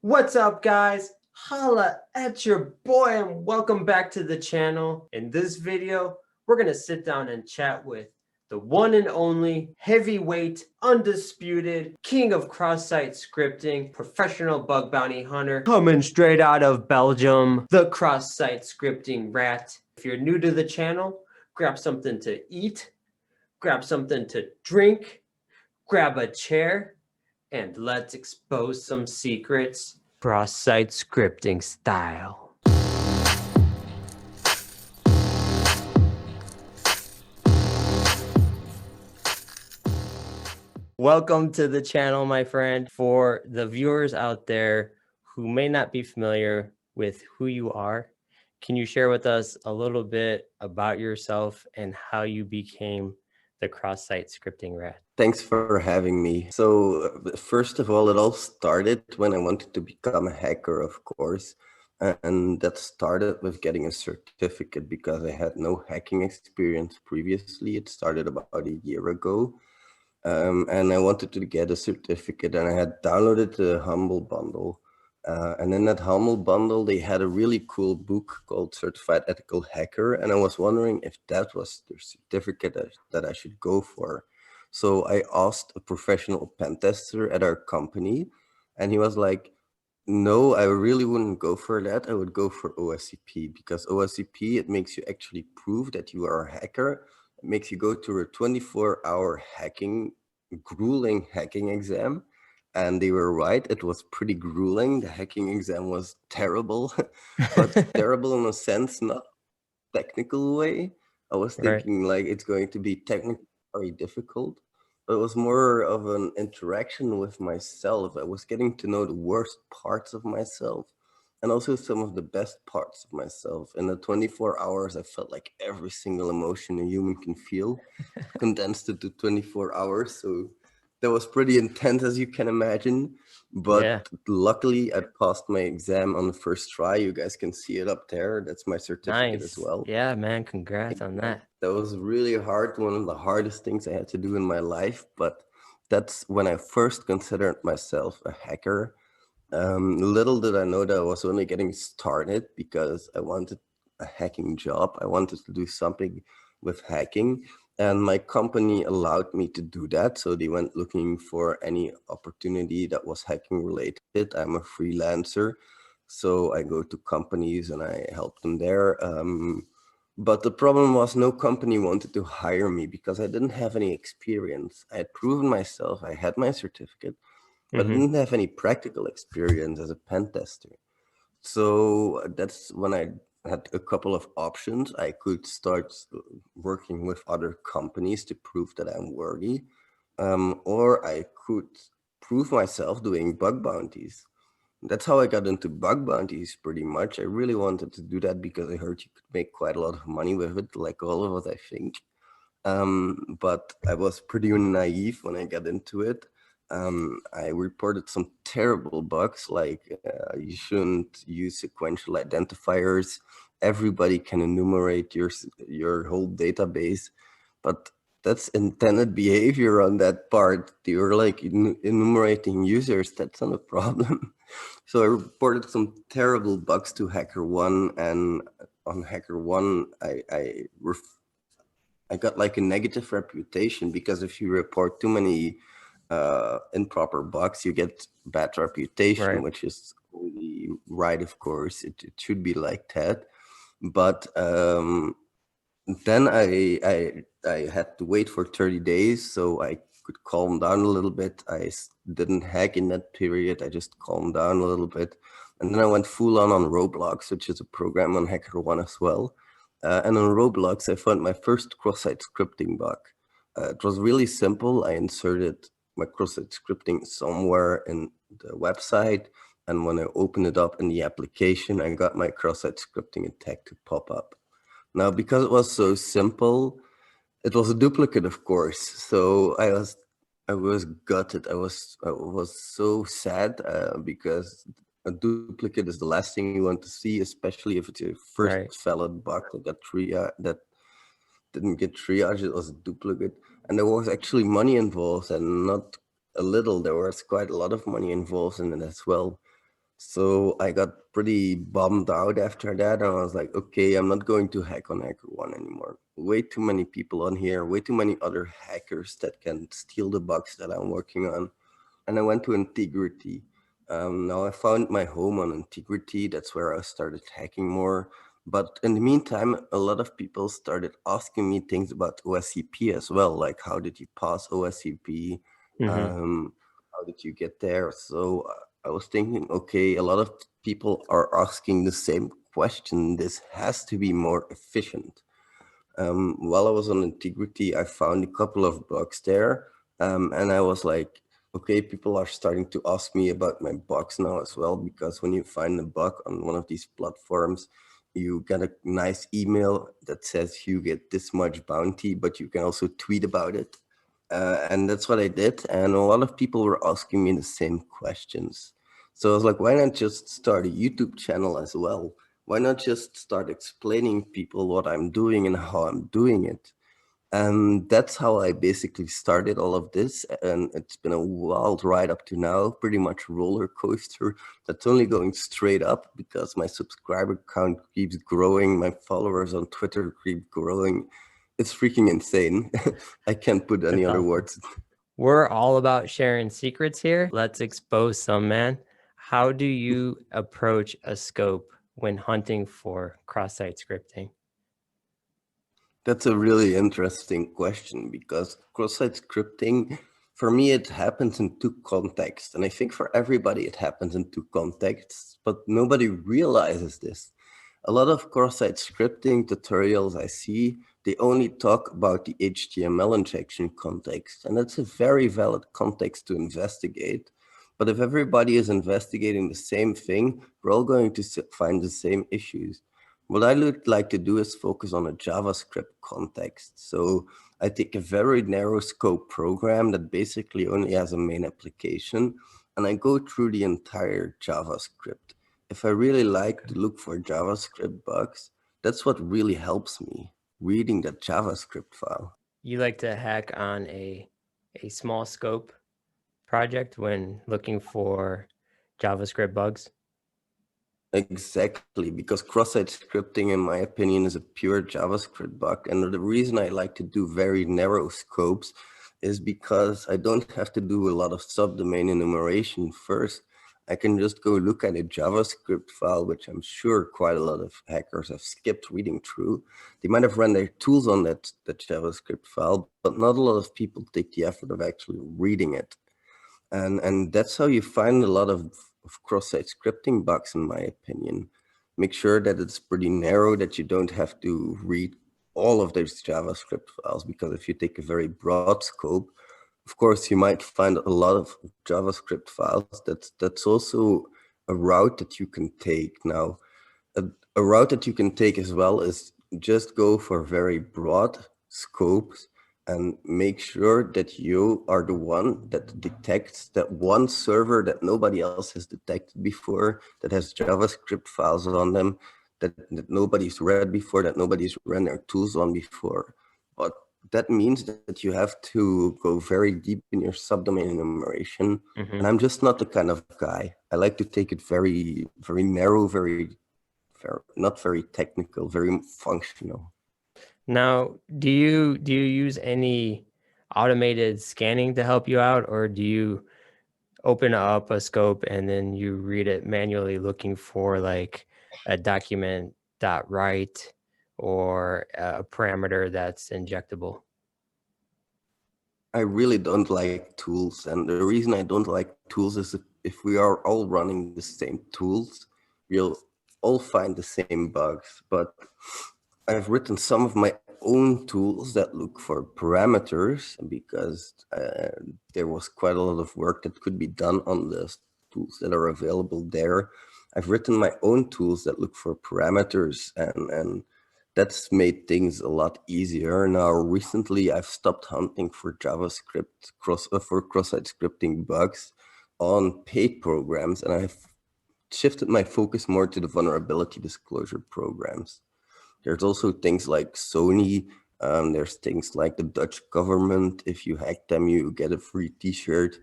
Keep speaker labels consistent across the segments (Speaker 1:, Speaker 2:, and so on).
Speaker 1: What's up, guys? Holla at your boy and welcome back to the channel. In this video, we're gonna sit down and chat with the one and only heavyweight, undisputed king of cross-site scripting, professional bug bounty hunter, coming straight out of Belgium, the cross-site scripting rat. If you're new to the channel, grab something to eat, grab something to drink, grab a chair, and let's expose some secrets cross-site scripting style. Welcome to the channel, my friend. For the viewers out there who may not be familiar with who you are, can you share with us a little bit about yourself and how you became the cross-site scripting rat?
Speaker 2: Thanks for having me. So first of all, it all started when I wanted to become a hacker, of course. And that started with getting a certificate because I had no hacking experience previously. It started about a year ago. And I wanted to get a certificate, and I had downloaded the Humble Bundle. And in that Humble Bundle, they had a really cool book called Certified Ethical Hacker. And I was wondering if that was the certificate that I should go for. So I asked a professional pen tester at our company, and he was like, no, I really wouldn't go for that. I would go for OSCP, because OSCP, it makes you actually prove that you are a hacker. It makes you go through a 24-hour grueling hacking exam. And they were right. It was pretty grueling. The hacking exam was terrible, but terrible in a sense, not technical way. I was thinking like it's going to be technically very difficult, but it was more of an interaction with myself. I was getting to know the worst parts of myself and also some of the best parts of myself. In the 24 hours, I felt like every single emotion a human can feel condensed into 24 hours. So that was pretty intense, as you can imagine. But luckily, I passed my exam on the first try. You guys can see it up there. That's my certificate as well.
Speaker 1: Yeah, man, congrats on that.
Speaker 2: That was really hard, one of the hardest things I had to do in my life. But that's when I first considered myself a hacker. Little did I know that I was only getting started because I wanted a hacking job. I wanted to do something with hacking, and my company allowed me to do that. So they went looking for any opportunity that was hacking related. I'm a freelancer, so I go to companies and I help them there. But the problem was no company wanted to hire me because I didn't have any experience. I had proven myself, I had my certificate, but I didn't have any practical experience as a pen tester. So that's when I had a couple of options. I could start working with other companies to prove that I'm worthy, or I could prove myself doing bug bounties. That's how I got into bug bounties pretty much. I really wanted to do that because I heard you could make quite a lot of money with it, like all of us, I think. But I was pretty naive when I got into it. I reported some terrible bugs, like you shouldn't use sequential identifiers. Everybody can enumerate your whole database, but that's intended behavior on that part. You're like enumerating users. That's not a problem. So I reported some terrible bugs to HackerOne, and on HackerOne, I got like a negative reputation because if you report too many improper bugs, you get bad reputation, which is only right, of course. It should be like that. But then I had to wait for 30 days, so I could calm down a little bit. I didn't hack in that period. I just calmed down a little bit. And then I went full on Roblox, which is a program on HackerOne as well. And on Roblox, I found my first cross-site scripting bug. It was really simple. I inserted my cross-site scripting somewhere in the website. And when I opened it up in the application, I got my cross-site scripting attack to pop up. Now, because it was so simple, it was a duplicate, of course. So I was gutted. I was so sad because a duplicate is the last thing you want to see, especially if it's your first valid bug that didn't get triaged. It was a duplicate, and there was actually money involved, and not a little. There was quite a lot of money involved in it as well. So I got pretty bummed out after that. And I was like, okay, I'm not going to hack on hackerone anymore. Way too many people on here, way too many other hackers that can steal the bugs that I'm working on. And I went to Integrity. Now I found my home on Integrity. That's where I started hacking more. But in the meantime, a lot of people started asking me things about OSCP as well, like how did you pass OSCP? How did you get there? So I was thinking, okay, a lot of people are asking the same question. This has to be more efficient. While I was on Integrity, I found a couple of bugs there. And I was like, okay, people are starting to ask me about my bugs now as well, because when you find a bug on one of these platforms, you get a nice email that says you get this much bounty, but you can also tweet about it. And that's what I did. And a lot of people were asking me the same questions. So I was like, why not just start a YouTube channel as well? Why not just start explaining people what I'm doing and how I'm doing it? And that's how I basically started all of this. And it's been a wild ride up to now, pretty much roller coaster that's only going straight up because my subscriber count keeps growing. My followers on Twitter keep growing. It's freaking insane. I can't put any other words.
Speaker 1: We're all about sharing secrets here. Let's expose some, man. How do you approach a scope when hunting for cross-site scripting?
Speaker 2: That's a really interesting question because cross-site scripting, for me, it happens in two contexts. And I think for everybody, it happens in two contexts, but nobody realizes this. A lot of cross-site scripting tutorials I see, they only talk about the HTML injection context. And that's a very valid context to investigate. But if everybody is investigating the same thing, we're all going to find the same issues. What I would like to do is focus on a JavaScript context. So I take a very narrow scope program that basically only has a main application, and I go through the entire JavaScript. If I really like to look for JavaScript bugs, that's what really helps me, reading that JavaScript file.
Speaker 1: You like to hack on a small scope project when looking for JavaScript bugs?
Speaker 2: Exactly, because cross-site scripting, in my opinion, is a pure JavaScript bug. And the reason I like to do very narrow scopes is because I don't have to do a lot of subdomain enumeration first. I can just go look at a JavaScript file, which I'm sure quite a lot of hackers have skipped reading through. They might have run their tools on that JavaScript file, but not a lot of people take the effort of actually reading it. And that's how you find a lot of cross-site scripting bugs, in my opinion. Make sure that it's pretty narrow, that you don't have to read all of those JavaScript files, because if you take a very broad scope, of course, you might find a lot of JavaScript files. That's also a route that you can take. Now, a route that you can take as well is just go for very broad scopes and make sure that you are the one that detects that one server that nobody else has detected before, that has JavaScript files on them, that nobody's read before, that nobody's ran their tools on before. But that means that you have to go very deep in your subdomain enumeration. And I'm just not the kind of guy. I like to take it very, very narrow, not very technical, very functional.
Speaker 1: Now, do you use any automated scanning to help you out, or do you open up a scope and then you read it manually looking for like a document dot write or a parameter that's injectable?
Speaker 2: I really don't like tools. And the reason I don't like tools is if we are all running the same tools, we'll all find the same bugs. But I've written some of my own tools that look for parameters because there was quite a lot of work that could be done on the tools that are available there. I've written my own tools that look for parameters, and that's made things a lot easier. Now, recently, I've stopped hunting for JavaScript for cross-site scripting bugs on paid programs, and I've shifted my focus more to the vulnerability disclosure programs. There's also things like Sony. There's things like the Dutch government. If you hack them, you get a free T-shirt.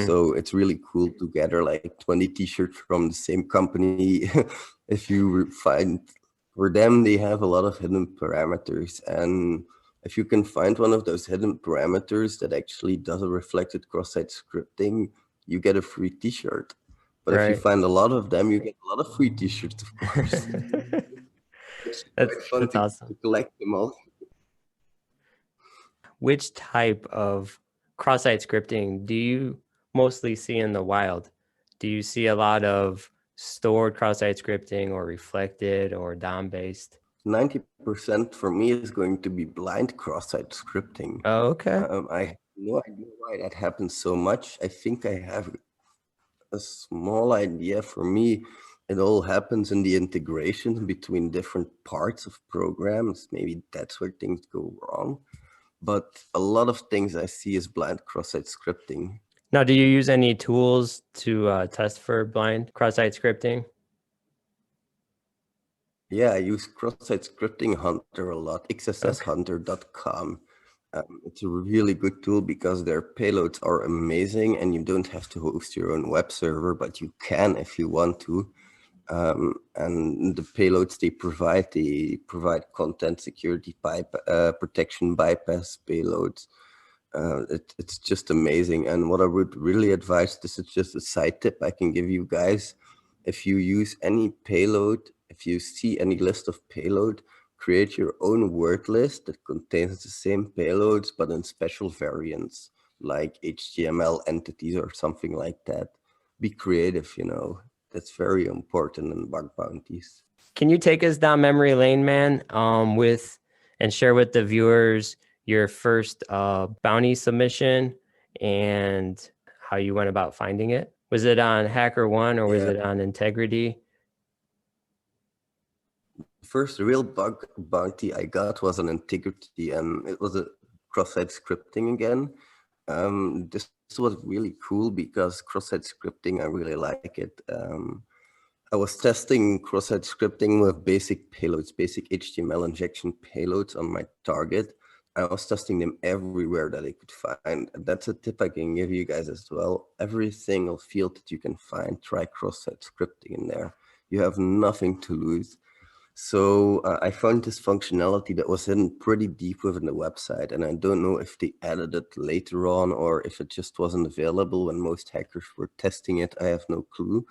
Speaker 2: So it's really cool to gather like 20 t-shirts from the same company. If you find, for them, they have a lot of hidden parameters. And if you can find one of those hidden parameters that actually does a reflected cross-site scripting, you get a free t-shirt. But if you
Speaker 1: Right.
Speaker 2: find a lot of them, you get a lot of free t-shirts, of course. It's quite fun
Speaker 1: That's
Speaker 2: to
Speaker 1: awesome.
Speaker 2: collect them all.
Speaker 1: Which type of cross-site scripting do you mostly see in the wild? Do you see a lot of stored cross-site scripting or reflected or DOM-based?
Speaker 2: 90% for me is going to be blind cross-site scripting.
Speaker 1: Oh, okay.
Speaker 2: I have no idea why that happens so much. I think I have a small idea. For me, it all happens in the integration between different parts of programs. Maybe that's where things go wrong. But a lot of things I see is blind cross-site scripting.
Speaker 1: Now, do you use any tools to test for blind cross-site scripting?
Speaker 2: Yeah, I use cross-site scripting hunter a lot,
Speaker 1: Okay.
Speaker 2: xsshunter.com. It's a really good tool because their payloads are amazing and you don't have to host your own web server, but you can if you want to. And the payloads they provide content security protection bypass payloads. It's just amazing. And what I would really advise, this is just a side tip I can give you guys. If you use any payload, if you see any list of payload, create your own word list that contains the same payloads, but in special variants, like HTML entities or something like that. Be creative, you know. That's very important in bug bounties.
Speaker 1: Can you take us down memory lane, man, and share with the viewers your first bounty submission and how you went about finding it? Was it on HackerOne or was
Speaker 2: Yeah.
Speaker 1: it on Integrity?
Speaker 2: First real bug bounty I got was on Integrity, and it was a cross-site scripting again. This was really cool because cross-site scripting, I really like it. I was testing cross-site scripting with basic payloads, basic HTML injection payloads on my target. I was testing them everywhere that I could find. And that's a tip I can give you guys as well. Every single field that you can find, try cross-site scripting in there. You have nothing to lose. So I found this functionality that was hidden pretty deep within the website, and I don't know if they added it later on or if it just wasn't available when most hackers were testing it. I have no clue,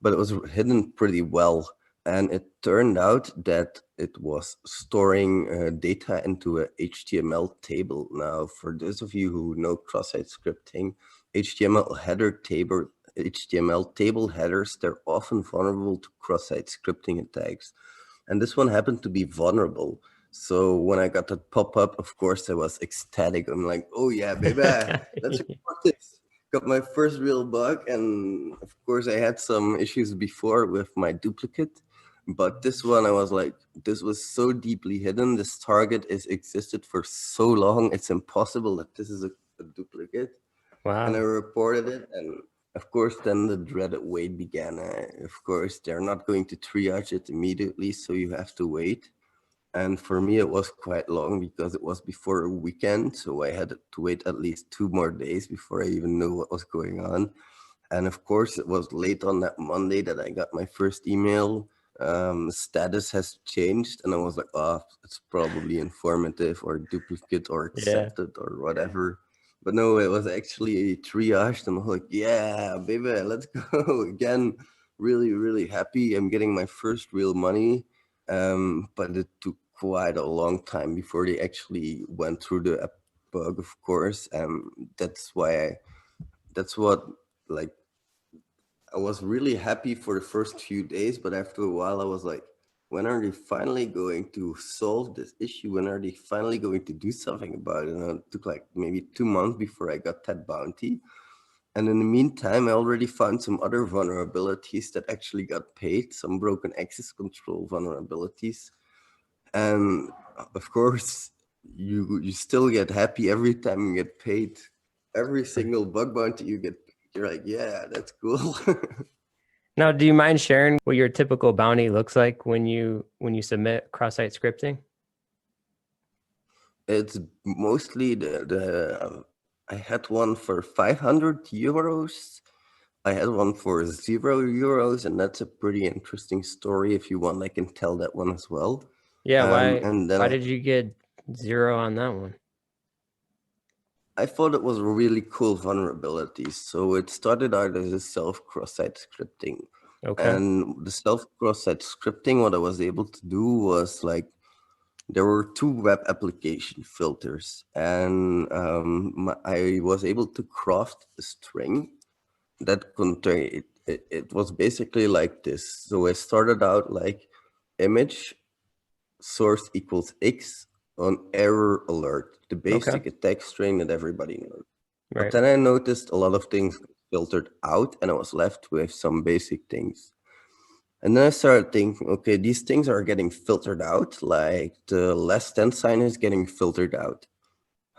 Speaker 2: but it was hidden pretty well. And it turned out that it was storing data into a HTML table. Now, for those of you who know cross-site scripting, HTML table headers, they're often vulnerable to cross-site scripting attacks. And this one happened to be vulnerable. So when I got that pop-up, of course, I was ecstatic. I'm like, oh yeah, baby, let's report this. Got my first real bug. And of course, I had some issues before with my duplicate. But this one, I was like, this was so deeply hidden. This target is existed for so long. It's impossible that this is a duplicate. And I
Speaker 1: Wow.
Speaker 2: reported it. And of course, then the dreaded wait began. Of course, they're not going to triage it immediately, so you have to wait. And for me, it was quite long because it was before a weekend, so I had to wait at least 2 more days before I even knew what was going on. And of course, it was late on that Monday that I got my first email. Status has changed, and I was like, oh, it's probably informative or duplicate or
Speaker 1: Yeah.
Speaker 2: accepted or whatever. But no, it was actually triaged, and I was like, yeah, baby, let's go again. Really, really happy. I'm getting my first real money, but it took quite a long time before they actually went through the bug, of course. That's what, like, I was really happy for the first few days, but after a while I was like, when are they finally going to solve this issue? When are they finally going to do something about it? And it took like maybe 2 months before I got that bounty. And in the meantime, I already found some other vulnerabilities that actually got paid, some broken access control vulnerabilities. And of course, you still get happy every time you get paid. Every single bug bounty you get, you're like, yeah, that's cool.
Speaker 1: Now, do you mind sharing what your typical bounty looks like when you submit cross-site scripting?
Speaker 2: It's mostly I had one for 500 euros. I had one for €0, and that's a pretty interesting story. If you want, I can tell that one as well.
Speaker 1: Yeah,
Speaker 2: And then
Speaker 1: why did you get 0 on that one?
Speaker 2: I thought it was a really cool vulnerability. So it started out as a self-cross-site scripting.
Speaker 1: Okay.
Speaker 2: And the self-cross-site scripting, what I was able to do was like, there were two web application filters, and I was able to craft a string that contained, it was basically like this. So I started out like image source equals X on error alert, the
Speaker 1: Okay.
Speaker 2: basic attack string that everybody knows. But
Speaker 1: Right.
Speaker 2: then I noticed a lot of things filtered out, and I was left with some basic things. And then I started thinking, okay, these things are getting filtered out, like the less than sign is getting filtered out.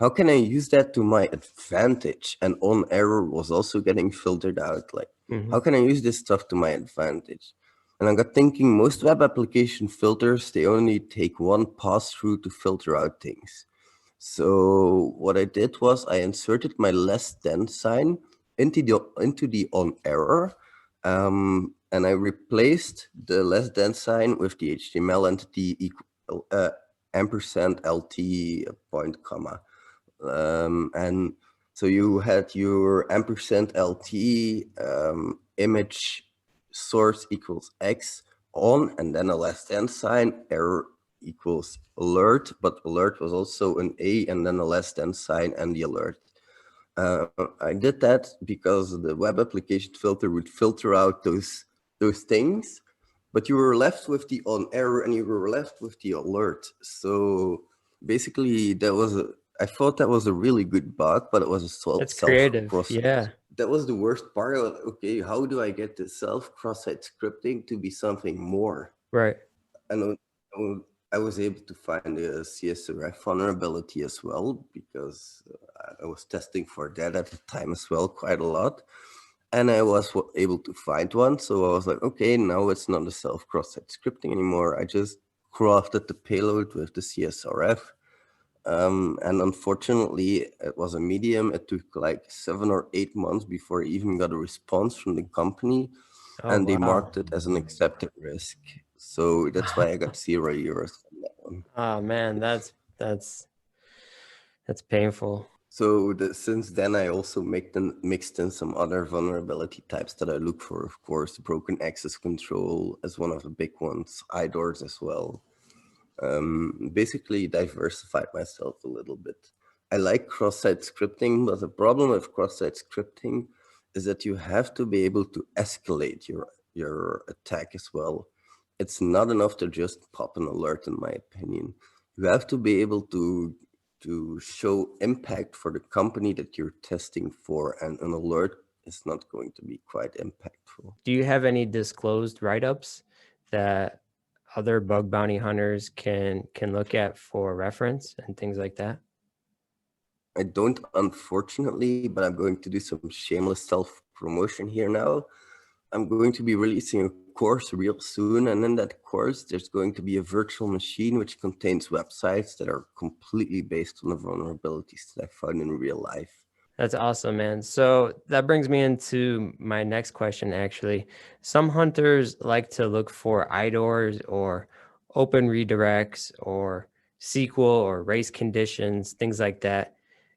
Speaker 2: How can I use that to my advantage? And on error was also getting filtered out. Like,
Speaker 1: Mm-hmm.
Speaker 2: how can I use this stuff to my advantage? And I got thinking, most web application filters, they only take one pass through to filter out things. So what I did was I inserted my less than sign into the on error, and I replaced the less than sign with the HTML entity equal ampersand LT point comma. And so you had your ampersand LT image source equals X on, and then a less than sign, error equals alert, but alert was also an A and then a less than sign and the alert. I did that because the web application filter would filter out those things, but you were left with the on error and you were left with the alert. So basically, I thought that was a really good bug, but it was a
Speaker 1: That's
Speaker 2: self
Speaker 1: creative.
Speaker 2: cross.
Speaker 1: Yeah.
Speaker 2: That was the worst part. Okay, how do I get the self cross-site scripting to be something more?
Speaker 1: Right.
Speaker 2: And I was able to find a CSRF vulnerability as well, because I was testing for that at the time as well, quite a lot. And I was able to find one. So I was like, okay, now it's not a self cross-site scripting anymore. I just crafted the payload with the CSRF. And unfortunately, it was a medium. It took like 7 or 8 months before I even got a response from the company.
Speaker 1: Oh,
Speaker 2: And they
Speaker 1: wow.
Speaker 2: marked it as an accepted risk. So that's why I got €0 on that one.
Speaker 1: Oh man, that's painful.
Speaker 2: So since then, I also mixed in some other vulnerability types that I look for. Of course, broken access control as one of the big ones, IDORs as well. Basically diversified myself a little bit. I like cross-site scripting, but the problem with cross-site scripting is that you have to be able to escalate your attack as well. It's not enough to just pop an alert, in my opinion. You have to be able to show impact for the company that you're testing for, and an alert is not going to be quite impactful.
Speaker 1: Do you have any disclosed write-ups that other bug bounty hunters can look at for reference and things like that?
Speaker 2: I don't, unfortunately, but I'm going to do some shameless self-promotion here now. I'm going to be releasing a course real soon, and in that course, there's going to be a virtual machine which contains websites that are completely based on the vulnerabilities that I found in real life.
Speaker 1: That's awesome, man. So that brings me into my next question, actually. Some hunters like to look for IDORs or open redirects or SQL or race conditions, things like that.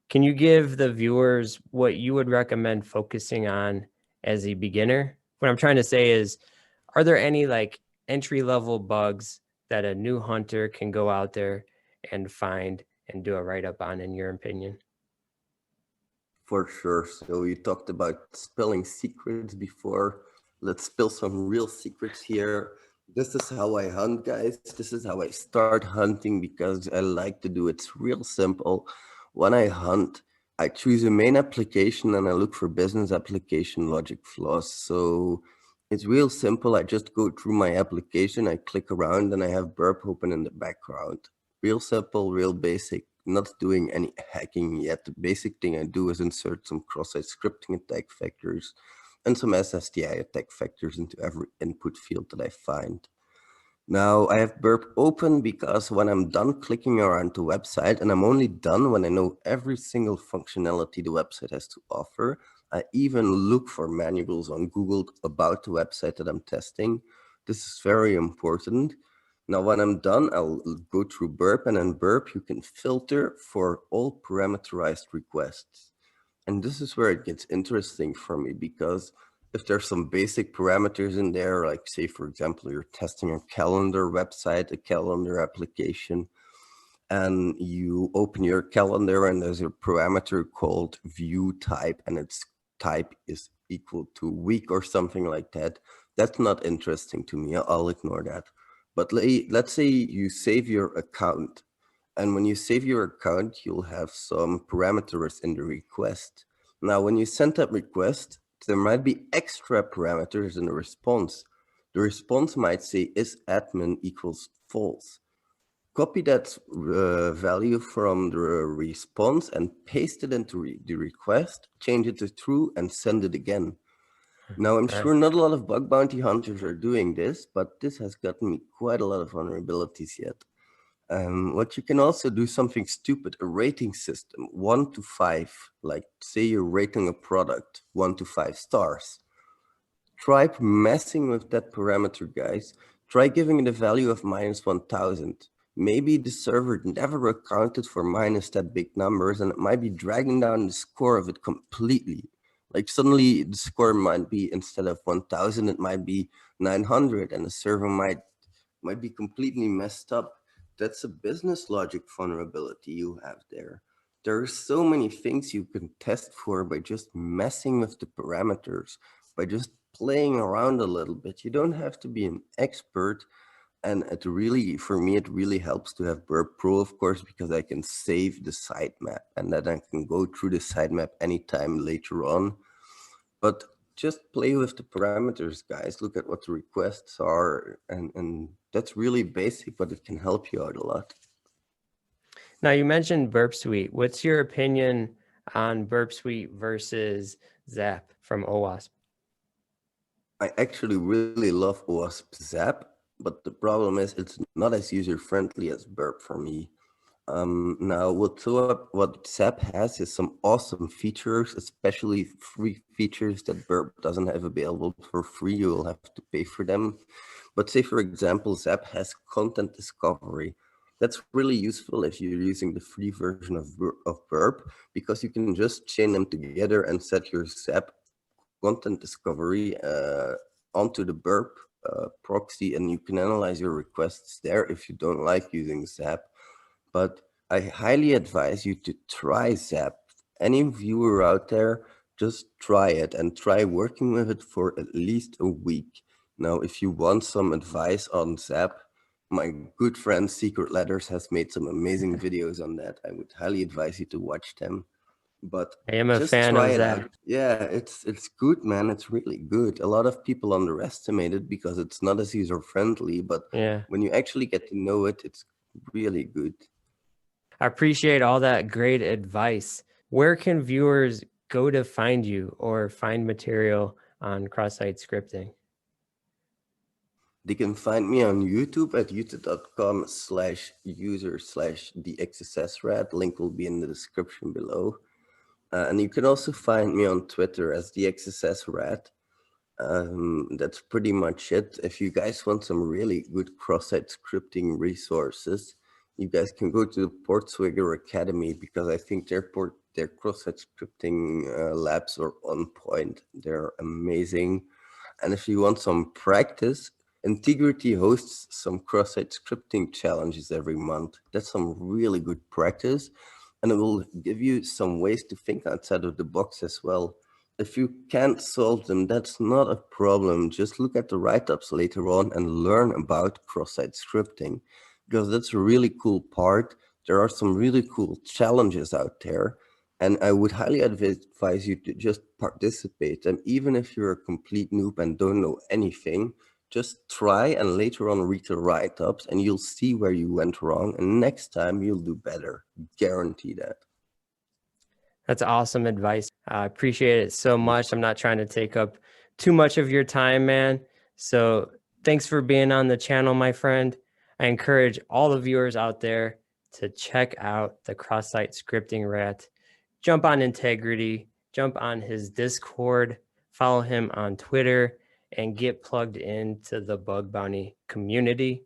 Speaker 1: Can you give the viewers what you would recommend focusing on as a beginner? What I'm trying to say is, are there any like entry-level bugs that a new hunter can go out there and find and do a write-up on, in your opinion?
Speaker 2: For sure. So you talked about spilling secrets before. Let's spill some real secrets here. This is how I hunt, guys. This is how I start hunting, because I like to do it. It's real simple. When I hunt, I choose a main application and I look for business application logic flaws. So it's real simple. I just go through my application, I click around, and I have burp open in the background. Real simple, real basic, not doing any hacking yet. The basic thing I do is insert some cross-site scripting attack vectors and some SSDI attack vectors into every input field that I find. Now I have Burp open because when I'm done clicking around the website, and I'm only done when I know every single functionality the website has to offer, I even look for manuals on Google about the website that I'm testing. This is very important. Now, when I'm done, I'll go through Burp, and in Burp, you can filter for all parameterized requests. And this is where it gets interesting for me, because if there's some basic parameters in there, like say, for example, you're testing a calendar website, a calendar application, and you open your calendar and there's a parameter called view type, and its type is equal to week or something like that. That's not interesting to me. I'll ignore that. But let's say you save your account, and when you save your account, you'll have some parameters in the request. Now, when you send that request, there might be extra parameters in the response. The response might say is admin equals false. Copy that value from the response and paste it into the request, change it to true, and send it again. Now, I'm sure not a lot of bug bounty hunters are doing this, but this has gotten me quite a lot of vulnerabilities yet. What you can also do, something stupid, a rating system, 1 to 5, like say you're rating a product 1 to 5 stars. Try messing with that parameter, guys. Try giving it a value of -1000. Maybe the server never accounted for minus that big numbers, and it might be dragging down the score of it completely. Like suddenly the score might be, instead of 1000, it might be 900, and the server might be completely messed up. That's a business logic vulnerability you have there. There are so many things you can test for by just messing with the parameters, by just playing around a little bit. You don't have to be an expert. And it really, for me, it really helps to have Burp Pro, of course, because I can save the sitemap and then I can go through the sitemap anytime later on. But just play with the parameters, guys. Look at what the requests are. And that's really basic, but it can help you out a lot.
Speaker 1: Now, you mentioned BURPSUITE. What's your opinion on BURPSUITE versus Zap from OWASP?
Speaker 2: I actually really love OWASP Zap, but the problem is it's not as user-friendly as Burp for me. Now, what Zap has is some awesome features, especially free features that Burp doesn't have available for free. You will have to pay for them. But say, for example, Zap has content discovery. That's really useful if you're using the free version of Burp, because you can just chain them together and set your Zap content discovery onto the Burp proxy, and you can analyze your requests there if you don't like using Zap. But I highly advise you to try Zap. Any viewer out there, just try it and try working with it for at least a week. Now, if you want some advice on Zap, my good friend Secret Letters has made some amazing videos on that. I would highly advise you to watch them. But
Speaker 1: I am a
Speaker 2: just
Speaker 1: fan
Speaker 2: try
Speaker 1: of
Speaker 2: it
Speaker 1: Zap.
Speaker 2: out. Yeah, it's good, man. It's really good. A lot of people underestimate it because it's not as user friendly, but
Speaker 1: Yeah.
Speaker 2: when you actually get to know it, it's really good.
Speaker 1: I appreciate all that great advice. Where can viewers go to find you or find material on cross-site scripting?
Speaker 2: They can find me on YouTube at youtube.com/user/the XSS Rat. Link will be in the description below. And you can also find me on Twitter as the XSS Rat. That's pretty much it. If you guys want some really good cross-site scripting resources, you guys can go to the Portswigger Academy, because I think their cross-site scripting labs are on point. They're amazing. And if you want some practice, Integrity hosts some cross-site scripting challenges every month. That's some really good practice, and it will give you some ways to think outside of the box as well. If you can't solve them, that's not a problem. Just look at the write-ups later on and learn about cross-site scripting, because that's a really cool part. There are some really cool challenges out there, and I would highly advise you to just participate. And even if you're a complete noob and don't know anything, just try and later on read the write-ups, and you'll see where you went wrong. And next time you'll do better. Guarantee that.
Speaker 1: That's awesome advice. I appreciate it so much. I'm not trying to take up too much of your time, man. So Thanks for being on the channel, my friend. I encourage all the viewers out there to check out the cross-site scripting rat. Jump on Integrity, jump on his Discord, follow him on Twitter, and get plugged into the Bug Bounty community.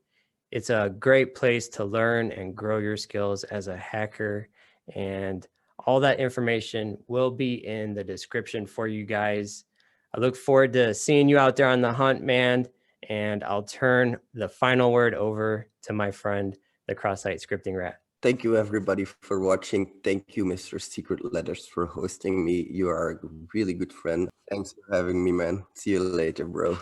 Speaker 1: It's a great place to learn and grow your skills as a hacker, and all that information will be in the description for you guys. I look forward to seeing you out there on the hunt, man, and I'll turn the final word over to my friend, the cross-site scripting rat.
Speaker 2: Thank you, everybody, for watching. Thank you, Mr. Secret Letters, for hosting me. You are a really good friend. Thanks for having me, man. See you later, bro.